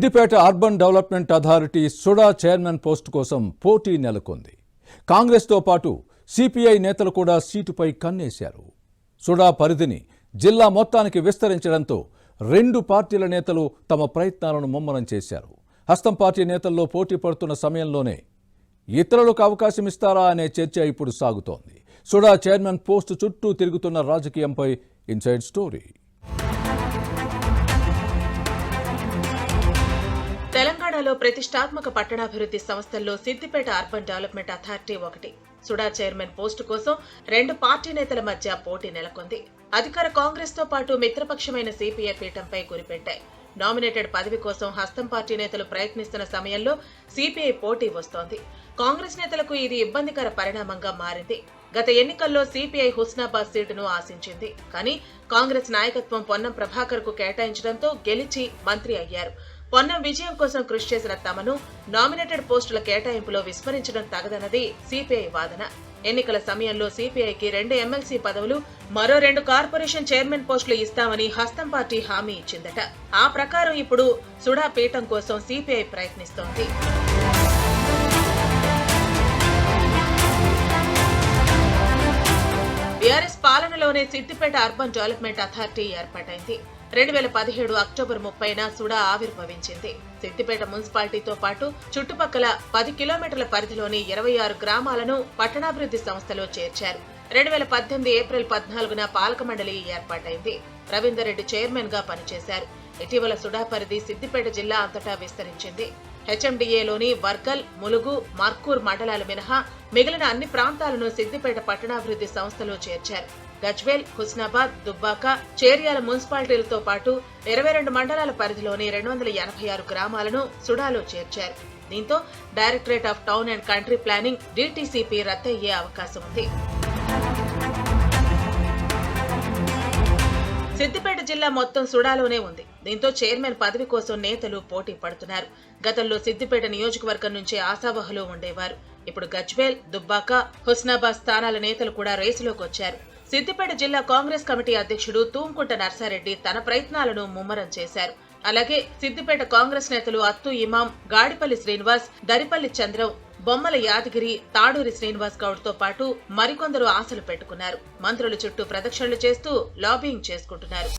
Siddipet urban development authority SUDA chairman post కోసం పోటీ నెలకొంది. కాంగ్రెస్తో పాటు సిపిఐ నేతలు కూడా సీటుపై కన్నేశారు. సుడా పరిధిని జిల్లా మొత్తానికి విస్తరించడంతో రెండు పార్టీల నేతలు తమ ప్రయత్నాలను ముమ్మరం చేశారు. హస్తం పార్టీ నేతల్లో పోటీ పడుతున్న సమయంలోనే ఇతరులకు అవకాశం ఇస్తారా అనే చర్చ ఇప్పుడు సాగుతోంది. సుడా చైర్మన్ పోస్టు చుట్టూ తిరుగుతున్న రాజకీయంపై ఇన్సైడ్ స్టోరీ. తెలంగాణలో ప్రతిష్టాత్మక పట్టణాభివృద్ధి సంస్థల్లో సిద్దిపేట అర్బన్ డెవలప్మెంట్ అథారిటీ ఒకటి. సుడా చైర్మన్ పోస్టు కోసం రెండు పార్టీ నేతల మధ్య పోటీ నెలకొంది. అధికార కాంగ్రెస్ తో పాటు మిత్రపక్షమైన సిపిఐ పీఠంపై గురిపెట్టాయి. నామినేటెడ్ పదవి కోసం హస్తం పార్టీ నేతలు ప్రయత్నిస్తున్న సమయంలో సిపిఐ పోటీ వస్తోంది. కాంగ్రెస్ నేతలకు ఇది ఇబ్బందికర పరిణామంగా మారింది. గత ఎన్నికల్లో సిపిఐ హుస్నాబాద్ సీటును ఆశించింది. కానీ కాంగ్రెస్ నాయకత్వం పొన్నం ప్రభాకర్ కు కేటాయించడంతో గెలిచి మంత్రి అయ్యారు. పొన్నం విజయం కోసం కృషి చేసిన తమను నామినేటెడ్ పోస్టుల కేటాయింపులో విస్మరించడం తగదన్నది సిపిఐ వాదన. ఎన్నికల సమయంలో సిపిఐకి 2 ఎమ్మెల్సీ పదవులు, మరో 2 కార్పొరేషన్ చైర్మన్ పోస్టులు ఇస్తామని హస్తం పార్టీ హామీ ఇచ్చిందట. ఆ ప్రకారం ఇప్పుడు సుడా పీఠం కోసం సిపిఐ ప్రయత్నిస్తోంది. బీఆర్ఎస్ పాలనలోనే సిద్దిపేట అర్బన్ డెవలప్మెంట్ అథారిటీ ఏర్పాటైంది. 2017 అక్టోబర్ 30న సుడా ఆవిర్భవించింది. సిద్దిపేట మున్సిపాలిటీతో పాటు చుట్టుపక్కల 10 కిలోమీటర్ల పరిధిలోని 26 గ్రామాలను పట్టణాభివృద్ధి సంస్థలో చేర్చారు. 2018 ఏప్రిల్ 14న పాలక మండలి ఏర్పాటైంది. రవీందర్ రెడ్డి చైర్మన్ గా పనిచేశారు. ఇటీవల సుడా పరిధి సిద్దిపేట జిల్లా అంతటా విస్తరించింది. హెచ్ఎండిఏలోని వర్గల్, ములుగు, మర్కూర్ మండలాలు మినహా మిగిలిన అన్ని ప్రాంతాలను సిద్దిపేట పట్టణాభివృద్ధి సంస్థలో చేర్చారు. గజ్వేల్, హుస్నాబాద్, దుబ్బాక, చేర్యాల మున్సిపాలిటీలతో పాటు 22 మండలాల పరిధిలోని 286 గ్రామాలను సుడాలో చేర్చారు. దీంతో directorate of town and country planning DTCP రద్దయ్యే అవకాశం ఉంది. సిద్దిపేట జిల్లా మొత్తం సుడాలోనే ఉంది. దీంతో చైర్మన్ పదవి కోసం నేతలు పోటీ పడుతున్నారు. గతంలో సిద్దిపేట నియోజకవర్గం నుంచి ఆశావహులు ఉండేవారు. ఇప్పుడు గజ్వేల్, దుబ్బాక, హుస్నాబాద్ స్థానాల నేతలు కూడా రేసులోకి వచ్చారు. సిద్దిపేట జిల్లా కాంగ్రెస్ కమిటీ అధ్యక్షుడు తూంకుంట నర్సారెడ్డి తన ప్రయత్నాలను ముమ్మరం చేశారు. అలాగే సిద్దిపేట కాంగ్రెస్ నేతలు అత్తు ఇమాం, గాడిపల్లి శ్రీనివాస్, దరిపల్లి చంద్రం, బొమ్మల యాదగిరి, తాడూరి శ్రీనివాస్ గౌడ్ తో పాటు మరికొందరు ఆశలు పెట్టుకున్నారు. మంత్రుల చుట్టూ ప్రదక్షిణలు చేస్తూ లాబింగ్ చేసుకుంటున్నారు.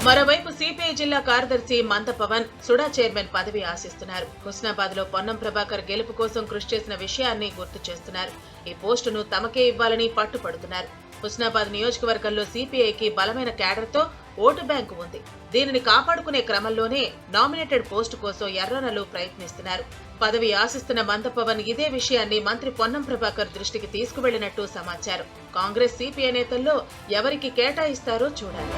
మరోవైపు సిపిఐ జిల్లా కార్యదర్శి మంద పవన్ సుడా చైర్మన్ పదవి ఆశిస్తున్నారు. హుస్నాబాద్ లో పొన్నం ప్రభాకర్ గెలుపు కోసం కృషి చేసిన విషయాన్ని గుర్తు చేస్తున్నారు. ఈ పోస్టును తమకే ఇవ్వాలని పట్టుపడుతున్నారు. హుస్నాబాద్ నియోజకవర్గంలో సిపిఐకి బలమైన క్యాడర్తో ఓటు బ్యాంకు ఉంది. దీనిని కాపాడుకునే క్రమంలోనే నామినేటెడ్ పోస్టు కోసం ఎర్రనలు ప్రయత్నిస్తున్నారు. పదవి ఆశిస్తున్న మంద పవన్ ఇదే విషయాన్ని మంత్రి పొన్నం ప్రభాకర్ దృష్టికి తీసుకువెళ్లినట్టు సమాచారం. కాంగ్రెస్ సిపిఐ నేతల్లో ఎవరికి కేటాయిస్తారో చూడాలి.